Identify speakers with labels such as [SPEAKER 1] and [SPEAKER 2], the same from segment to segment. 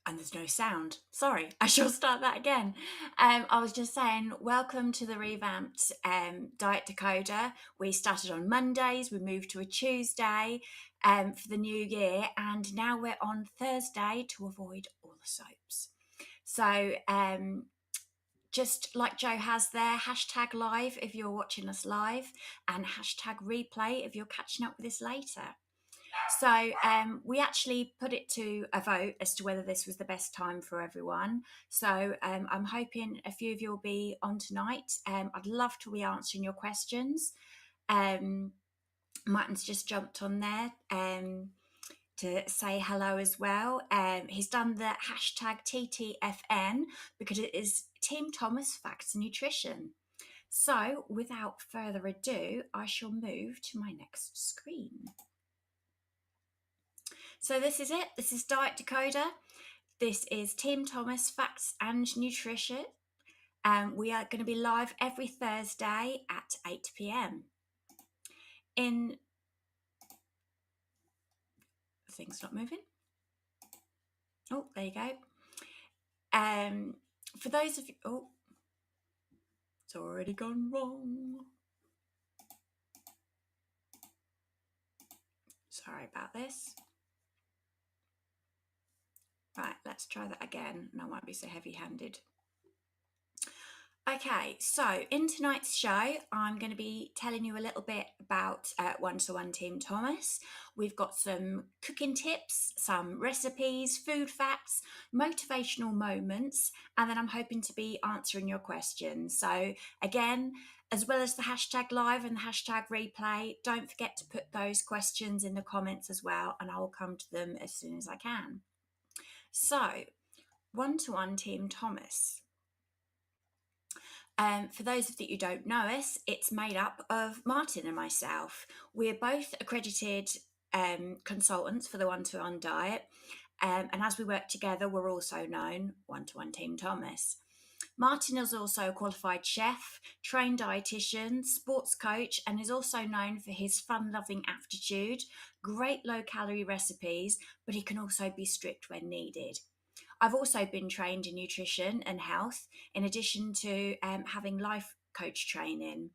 [SPEAKER 1] And there's no sound. Sorry, I shall start that again. I was just saying, welcome to the revamped Diet Decoder. We started on Mondays, we moved to a Tuesday for the new year, and now we're on Thursday to avoid all the soaps. So, just like Joe has there, hashtag live if you're watching us live, and hashtag replay if you're catching up with this later. So we actually put it to a vote as to whether this was the best time for everyone. So I'm hoping a few of you will be on tonight. I'd love to be answering your questions. Martin's just jumped on there to say hello as well. He's done the hashtag TTFN because it is Team Thomas Facts and Nutrition. So without further ado, I shall move to my next screen. So this is it. This is Diet Decoder. This is Team Thomas Facts and Nutrition. We are going to be live every Thursday at 8 p.m. Things not moving. Oh, there you go. For those of you, oh, it's already gone wrong. Sorry about this. Right, let's try that again, and I won't be so heavy-handed. Okay, so in tonight's show, I'm going to be telling you a little bit about One-to-One Team Thomas. We've got some cooking tips, some recipes, food facts, motivational moments, and then I'm hoping to be answering your questions. So again, as well as the hashtag live and the hashtag replay, don't forget to put those questions in the comments as well, and I will come to them as soon as I can. So, One-to-One Team Thomas. For those of you who don't know us, it's made up of Martin and myself. We're both accredited consultants for the One-to-One diet, and as we work together, we're also known One-to-One Team Thomas. Martin is also a qualified chef, trained dietitian, sports coach, and is also known for his fun-loving aptitude, great low-calorie recipes, but he can also be strict when needed. I've also been trained in nutrition and health, in addition to having life coach training.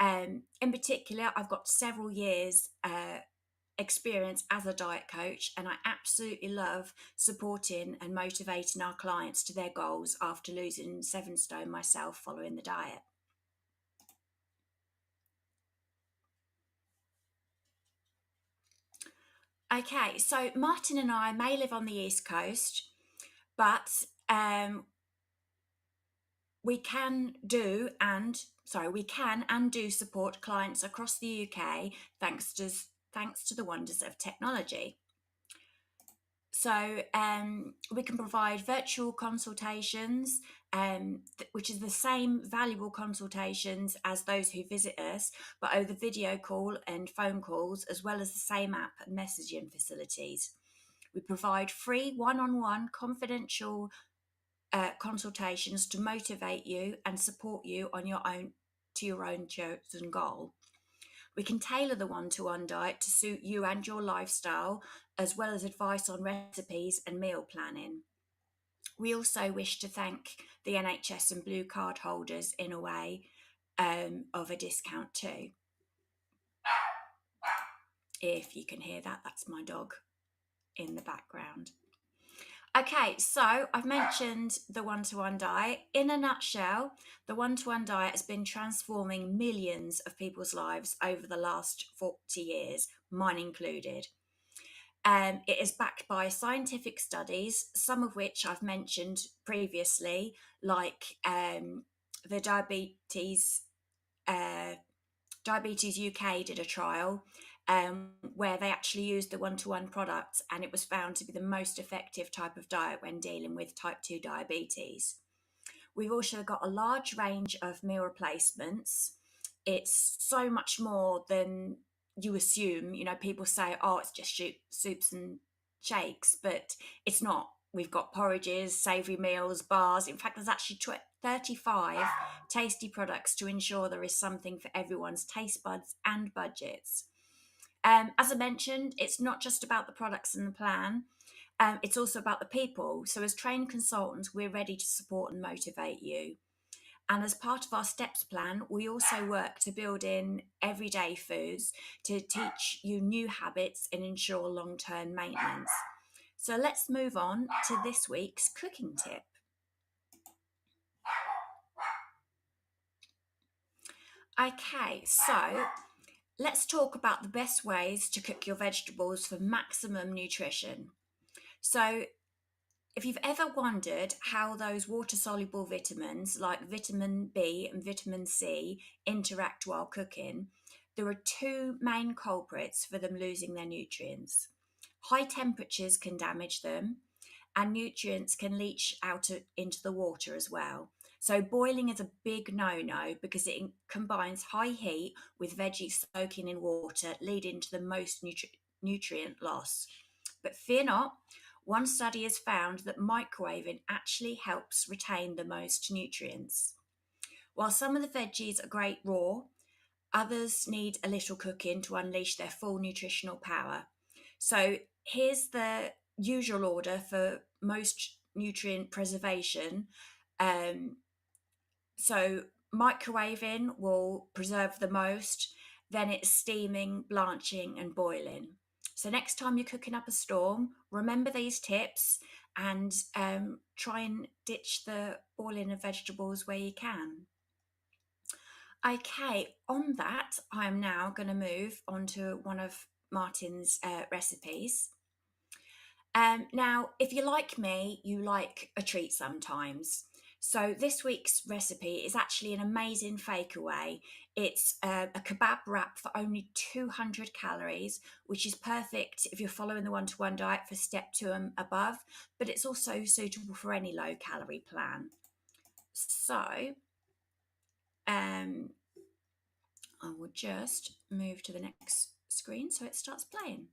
[SPEAKER 1] In particular, I've got several years experience as a diet coach, and I absolutely love supporting and motivating our clients to their goals after losing 7 stone myself following the diet. Okay, so Martin and I may live on the East Coast, but we can and do support clients across the UK thanks to the wonders of technology. So we can provide virtual consultations, which is the same valuable consultations as those who visit us, but over video call and phone calls, as well as the same app and messaging facilities. We provide free one-on-one confidential consultations to motivate you and support you on your own chosen goal. We can tailor the one-to-one diet to suit you and your lifestyle, as well as advice on recipes and meal planning. We also wish to thank the NHS and Blue Card holders in a way of a discount too. If you can hear that, that's my dog in the background. Okay, so I've mentioned the one-to-one diet. In a nutshell, the one-to-one diet has been transforming millions of people's lives over the last 40 years, mine included. It is backed by scientific studies, some of which I've mentioned previously, like the Diabetes UK did a trial where they actually used the one-to-one product, and it was found to be the most effective type of diet when dealing with type 2 diabetes. We've also got a large range of meal replacements. It's so much more than you assume. You know, people say, oh, it's just soups and shakes, but it's not. We've got porridges, savoury meals, bars. In fact, there's actually 35 tasty products to ensure there is something for everyone's taste buds and budgets. As I mentioned, it's not just about the products and the plan. It's also about the people. So, as trained consultants, we're ready to support and motivate you. And as part of our STEPS plan, we also work to build in everyday foods to teach you new habits and ensure long term maintenance. So, let's move on to this week's cooking tip. Okay, so let's talk about the best ways to cook your vegetables for maximum nutrition. So, if you've ever wondered how those water soluble vitamins like vitamin B and vitamin C interact while cooking, there are two main culprits for them losing their nutrients. High temperatures can damage them, and nutrients can leach out into the water as well. So, boiling is a big no no because it combines high heat with veggies soaking in water, leading to the most nutrient loss. But fear not, one study has found that microwaving actually helps retain the most nutrients. While some of the veggies are great raw, others need a little cooking to unleash their full nutritional power. So here's the usual order for most nutrient preservation. Um, so microwaving will preserve the most, then it's steaming, blanching, and boiling. So next time you're cooking up a storm, remember these tips and try and ditch the boiling of vegetables where you can. Okay, on that, I'm now going to move on to one of Martin's recipes. Now, if you're like me, you like a treat sometimes. So this week's recipe is actually an amazing fakeaway. It's a kebab wrap for only 200 calories, which is perfect if you're following the one-to-one diet for step 2 and above, but it's also suitable for any low-calorie plan. So I will just move to the next screen so it starts playing.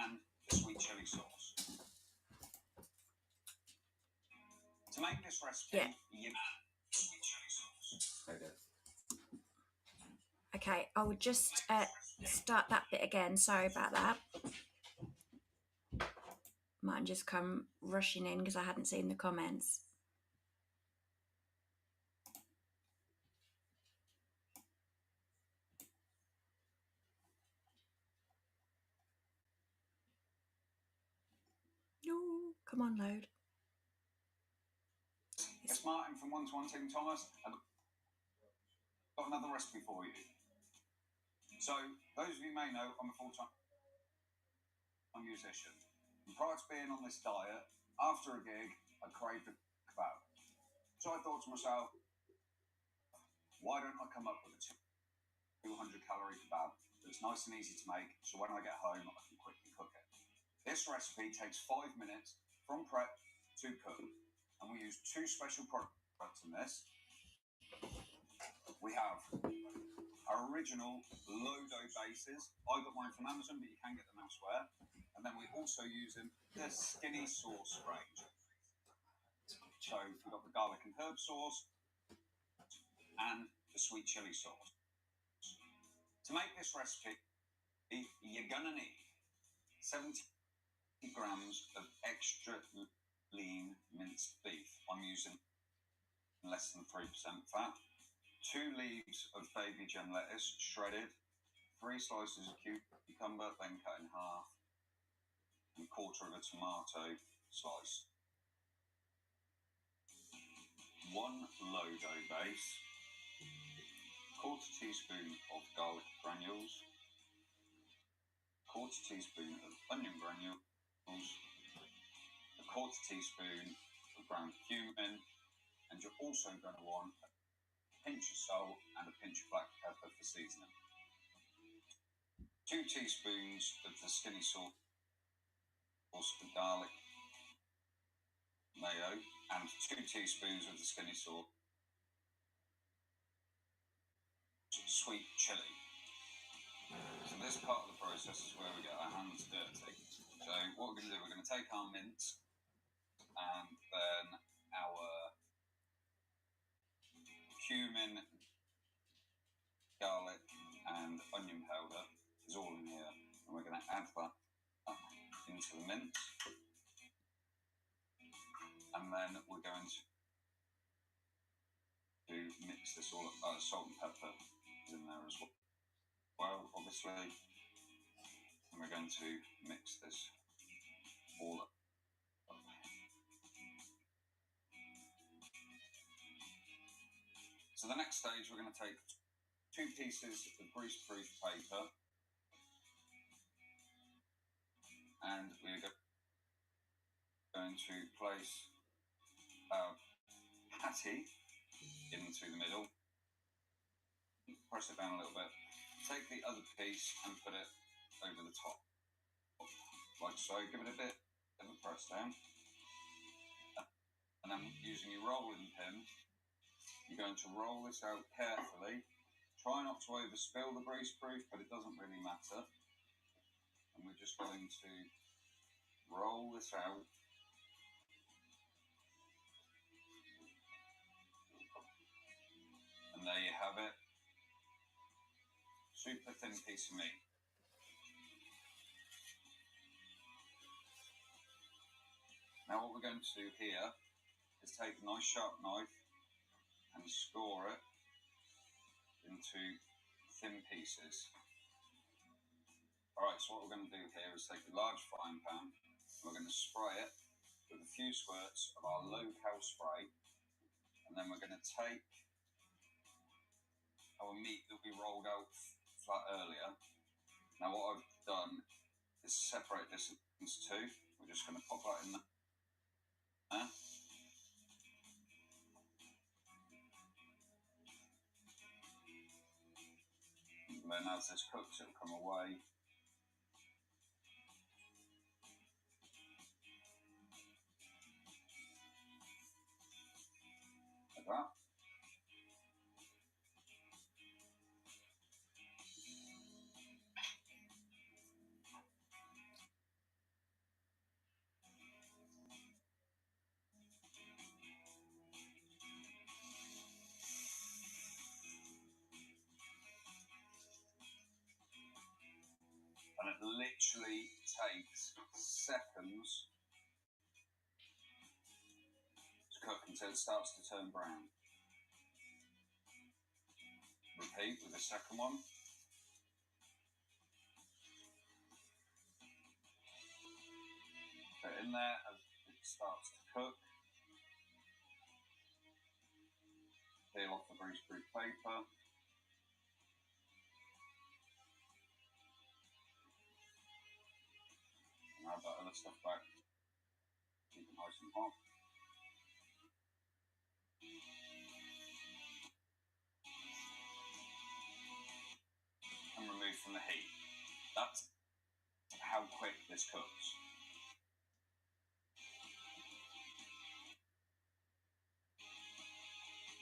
[SPEAKER 2] And the sweet chili sauce. To make this recipe, you sweet chili sauce.
[SPEAKER 1] Okay, I will just start that bit again. Sorry about that. Might just come rushing in because I hadn't seen the comments. No, come on, load.
[SPEAKER 2] It's Martin from One to One Team Thomas. I've got another recipe for you. So, those of you may know, I'm a full-time musician. And prior to being on this diet, after a gig, I craved a kebab. So I thought to myself, why don't I come up with a 200-calorie kebab that's nice and easy to make, so when I get home, I can quickly cook it. This recipe takes 5 minutes from prep to cook, and we use two special products in this. We have our original low-dough bases. I got mine from Amazon, but you can get them elsewhere. And then we also use the skinny sauce range. So we've got the garlic and herb sauce and the sweet chili sauce. To make this recipe, you're gonna need 70 grams of extra lean minced beef. I'm using less than 3% fat. 2 leaves of baby gem lettuce, shredded, 3 slices of cucumber, then cut in half, and 1/4 of a tomato sliced. 1 low dough base, 1/4 teaspoon of garlic granules, 1/4 teaspoon of onion granules, 1/4 teaspoon of ground cumin, and you're also going to want a pinch of salt and a pinch of black pepper for seasoning. 2 teaspoons of the skinny sauce for garlic mayo, and 2 teaspoons of the skinny sauce sweet chili. So this part of the process is where we get our hands dirty. So what we're going to do, we're going to take our mince and then our cumin, garlic and onion powder is all in here, and we're going to add that into the mince, and then we're going to mix this all up. Salt and pepper is in there as well, obviously, and we're going to mix this all up. So the next stage, we're going to take 2 pieces of greaseproof paper, and we're going to place our patty into the middle, press it down a little bit, take the other piece and put it over the top, like so. Give it a bit of a press down, and then using your rolling pin, you're going to roll this out carefully. Try not to overspill the greaseproof, but it doesn't really matter. And we're just going to roll this out. And there you have it. Super thin piece of meat. Now what we're going to do here is take a nice sharp knife and score it into thin pieces. Alright, so what we're going to do here is take a large frying pan, and we're going to spray it with a few squirts of our low-cal spray, and then we're going to take our meat that we rolled out flat earlier. Now what I've done is separate this into 2. We're just going to pop that in there. And then as this cooks, it'll come away. Like that. And it literally takes seconds to cook until it starts to turn brown. Repeat with the second one. Put it in there as it starts to cook. Peel off the greaseproof paper. And add that other stuff back. Keep it nice and hot. And remove from the heat. That's how quick this cooks.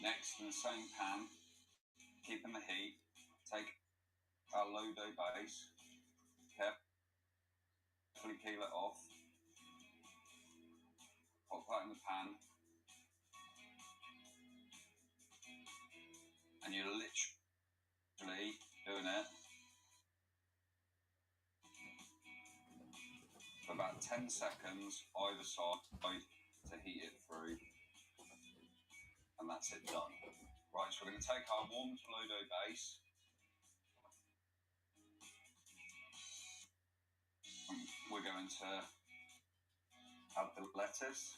[SPEAKER 2] Next, in the same pan, keeping the heat, take our low dough base, carefully peel it off, pop that in the pan, and you're literally doing it for about 10 seconds either side to heat it through, and that's it done. Right, so we're going to take our warm Pluto base. We're going to add the lettuce,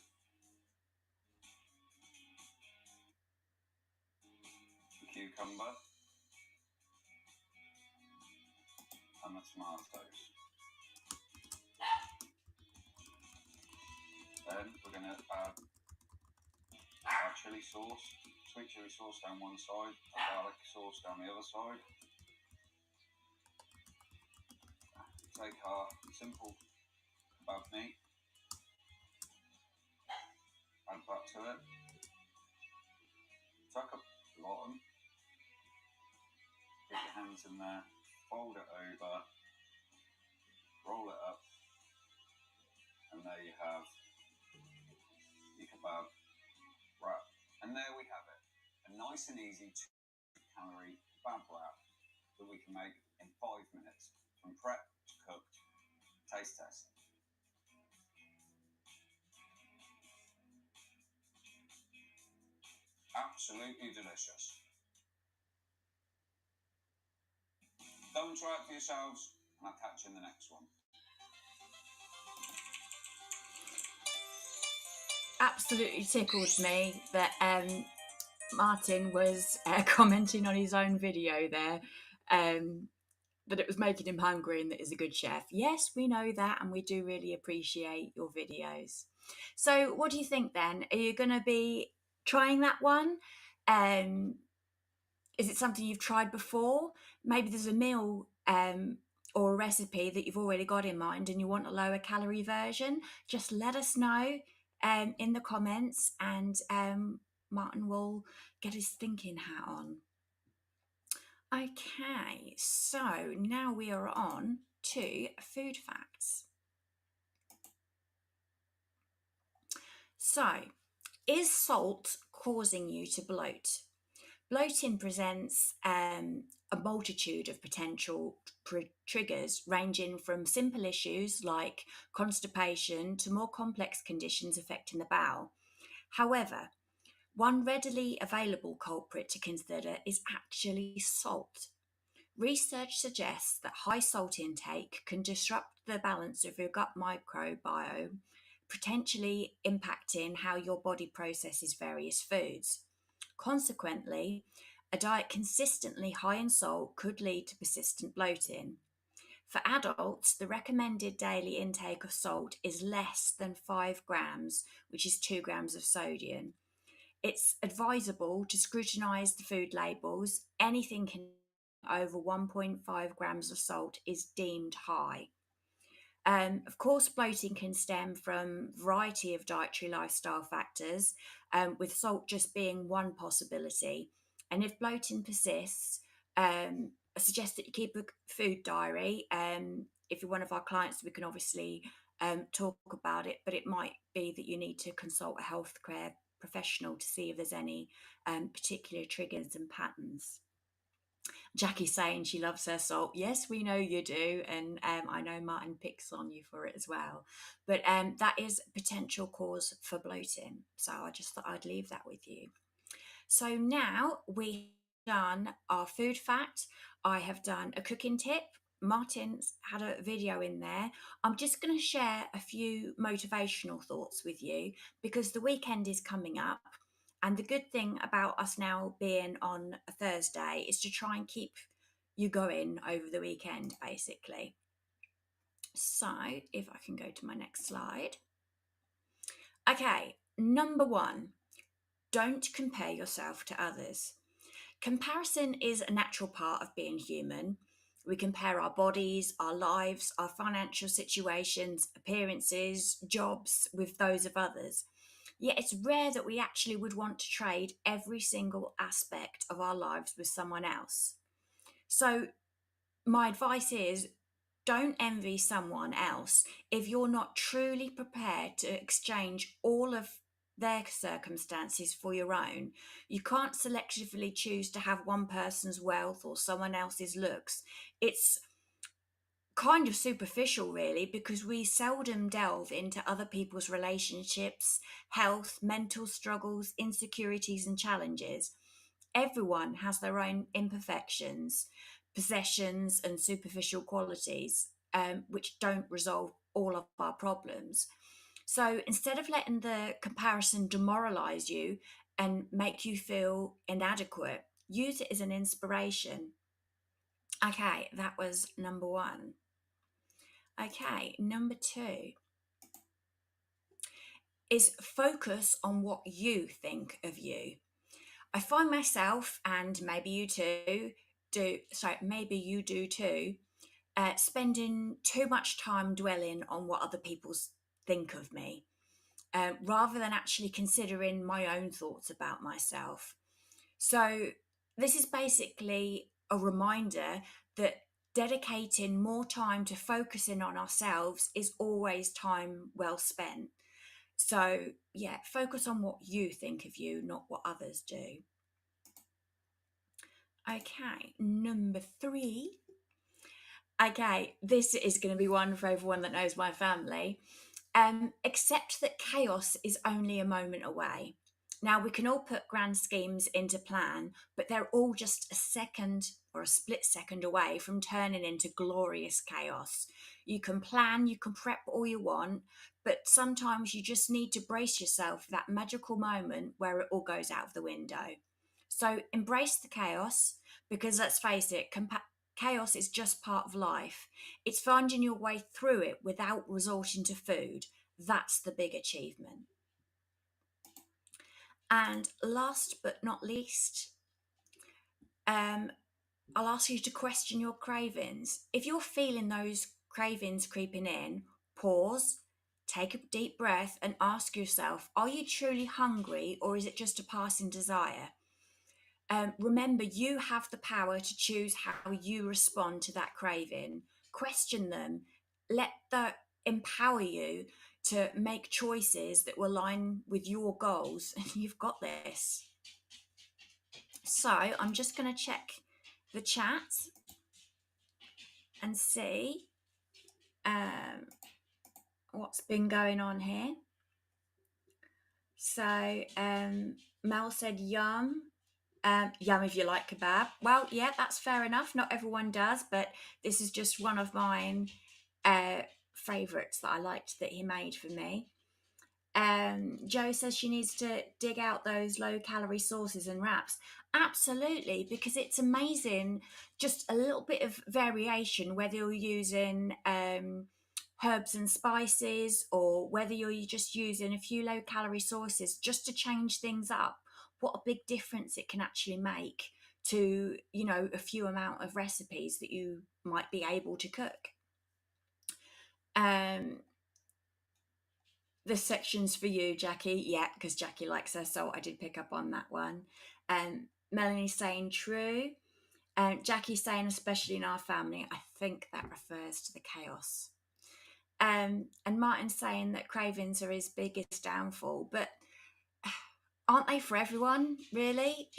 [SPEAKER 2] the cucumber, and the tomatoes. Then we're going to add our chili sauce, sweet chili sauce down one side, our garlic sauce down the other side. Take our simple kebab meat, add that to it, tuck up the bottom, get your hands in there, fold it over, roll it up, and there you have your kebab wrap. And there we have it, a nice and easy 200-calorie kebab wrap that we can make in 5 minutes, from prep to cooked. Taste test. Absolutely delicious. Go and try it for yourselves, and I'll catch you in the next one.
[SPEAKER 1] Absolutely tickled me that Martin was commenting on his own video there, that it was making him hungry and that he's a good chef. Yes, we know that, and we do really appreciate your videos. So, what do you think then? Are you going to be trying that one? Is it something you've tried before? Maybe there's a meal or a recipe that you've already got in mind and you want a lower calorie version. Just let us know in the comments, and Martin will get his thinking hat on. Okay, so now we are on to food facts. So, is salt causing you to bloat? Bloating presents a multitude of potential triggers, ranging from simple issues like constipation to more complex conditions affecting the bowel. However, one readily available culprit to consider is actually salt. Research suggests that high salt intake can disrupt the balance of your gut microbiome, potentially impacting how your body processes various foods. Consequently, a diet consistently high in salt could lead to persistent bloating. For adults, the recommended daily intake of salt is less than 5 grams, which is 2 grams of sodium. It's advisable to scrutinise the food labels. Anything over 1.5 grams of salt is deemed high. Of course, bloating can stem from a variety of dietary lifestyle factors, with salt just being one possibility. And if bloating persists, I suggest that you keep a food diary. If you're one of our clients, we can obviously talk about it, but it might be that you need to consult a healthcare professional to see if there's any particular triggers and patterns. Jackie's saying she loves her salt. Yes, we know you do, and I know Martin picks on you for it as well. But that is a potential cause for bloating. So I just thought I'd leave that with you. So now we've done our food fact. I have done a cooking tip. Martin's had a video in there. I'm just going to share a few motivational thoughts with you because the weekend is coming up. And the good thing about us now being on a Thursday is to try and keep you going over the weekend, basically. So if I can go to my next slide. Okay, number one, don't compare yourself to others. Comparison is a natural part of being human. We compare our bodies, our lives, our financial situations, appearances, jobs with those of others. Yet it's rare that we actually would want to trade every single aspect of our lives with someone else. So, my advice is don't envy someone else if you're not truly prepared to exchange all of their circumstances for your own. You can't selectively choose to have one person's wealth or someone else's looks. It's kind of superficial, really, because we seldom delve into other people's relationships, health, mental struggles, insecurities, and challenges. everyone has their own imperfections, possessions, and superficial qualities, which don't resolve all of our problems. So instead of letting the comparison demoralize you and make you feel inadequate, use it as an inspiration. Okay, that was number one. Okay, number two is focus on what you think of you. I find myself, and maybe you too, maybe you do too, spending too much time dwelling on what other people think of me, rather than actually considering my own thoughts about myself. So, this is basically a reminder that dedicating more time to focusing on ourselves is always time well spent. So, yeah, focus on what you think of you, not what others do. Okay, number three. Okay, this is going to be one for everyone that knows my family. Accept that chaos is only a moment away. Now, we can all put grand schemes into plan, but they're all just a second or a split second away from turning into glorious chaos. You can plan, you can prep all you want, but sometimes you just need to brace yourself for that magical moment where it all goes out of the window. So embrace the chaos, because let's face it, chaos is just part of life. It's finding your way through it without resorting to food. That's the big achievement. And last but not least, um, I'll ask you to question your cravings. If you're feeling those cravings creeping in, pause, take a deep breath, and ask yourself, are you truly hungry, or is it just a passing desire? Remember, you have the power to choose how you respond to that craving. Question them. Let that empower you to make choices that will align with your goals. And you've got this. So I'm just going to check the chat and see um, what's been going on here. So Mel said yum. Yum if you like kebab. Well, yeah, that's fair enough. Not everyone does, but this is just one of mine favourites that I liked that he made for me. Joe says she needs to dig out those low calorie sauces and wraps. Absolutely, because it's amazing. Just a little bit of variation, whether you're using herbs and spices or whether you're just using a few low calorie sauces just to change things up. What a big difference it can actually make to, a few amount of recipes that you might be able to cook. Um, this section's for you, Jackie. Yeah, because Jackie likes her salt. I did pick up on that one. Melanie's saying true. Jackie's saying especially in our family. I think that refers to the chaos. And Martin's saying that cravings are his biggest downfall, but aren't they for everyone, really?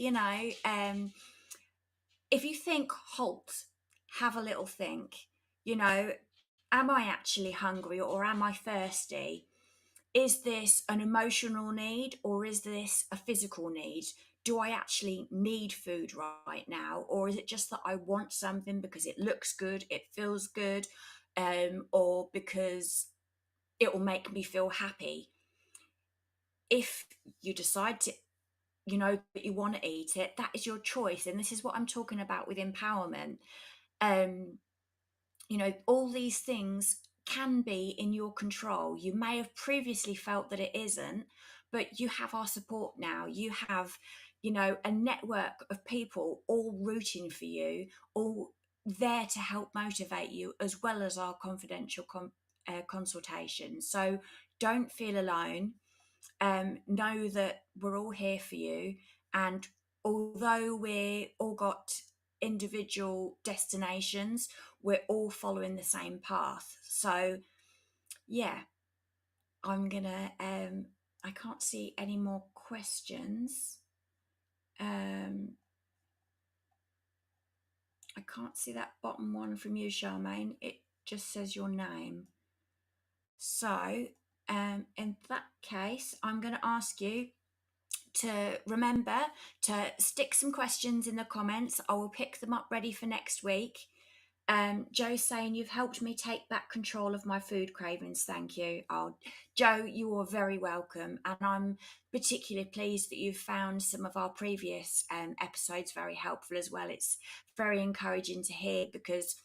[SPEAKER 1] If you think, halt, have a little think, am I actually hungry or am I thirsty? Is this an emotional need or is this a physical need? Do I actually need food right now? Or is it just that I want something because it looks good, it feels good, or because it will make me feel happy? If you decide to, that you want to eat it, that is your choice. And this is what I'm talking about with empowerment. Um, all these things can be in your control. You may have previously felt that it isn't, but you have our support now. You have, a network of people all rooting for you, all there to help motivate you, as well as our confidential consultation. So don't feel alone. Know that we're all here for you. And although we all got individual destinations, we're all following the same path. So, yeah, I'm gonna. I can't see any more questions. I can't see that bottom one from you, Charmaine. It just says your name. So, in that case, I'm going to ask you to remember to stick some questions in the comments. I will pick them up ready for next week. Joe's saying, you've helped me take back control of my food cravings. Thank you. Oh, Joe, you are very welcome. And I'm particularly pleased that you've found some of our previous episodes very helpful as well. It's very encouraging to hear, because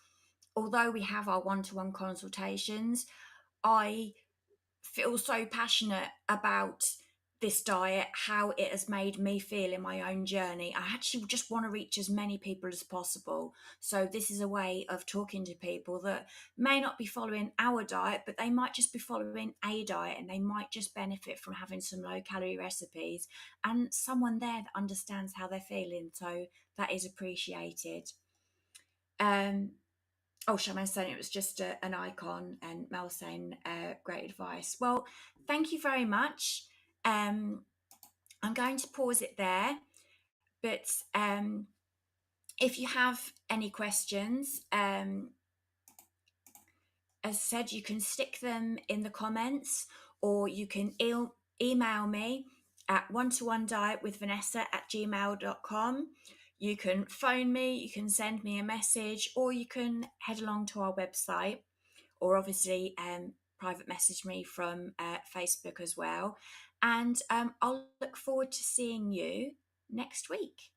[SPEAKER 1] although we have our one-to-one consultations, I feel so passionate about this diet, how it has made me feel in my own journey. I actually just want to reach as many people as possible. So this is a way of talking to people that may not be following our diet, but they might just be following a diet, and they might just benefit from having some low calorie recipes and someone there that understands how they're feeling. So that is appreciated. Um, Oh, Shaman saying it was just an icon, and Mel saying great advice. Well, thank you very much. Um, I'm going to pause it there, but if you have any questions, as I said, you can stick them in the comments, or you can email me at one-to-one-diet-with-vanessa@gmail.com. You can phone me, you can send me a message, or you can head along to our website, or obviously private message me from Facebook as well. And I'll look forward to seeing you next week.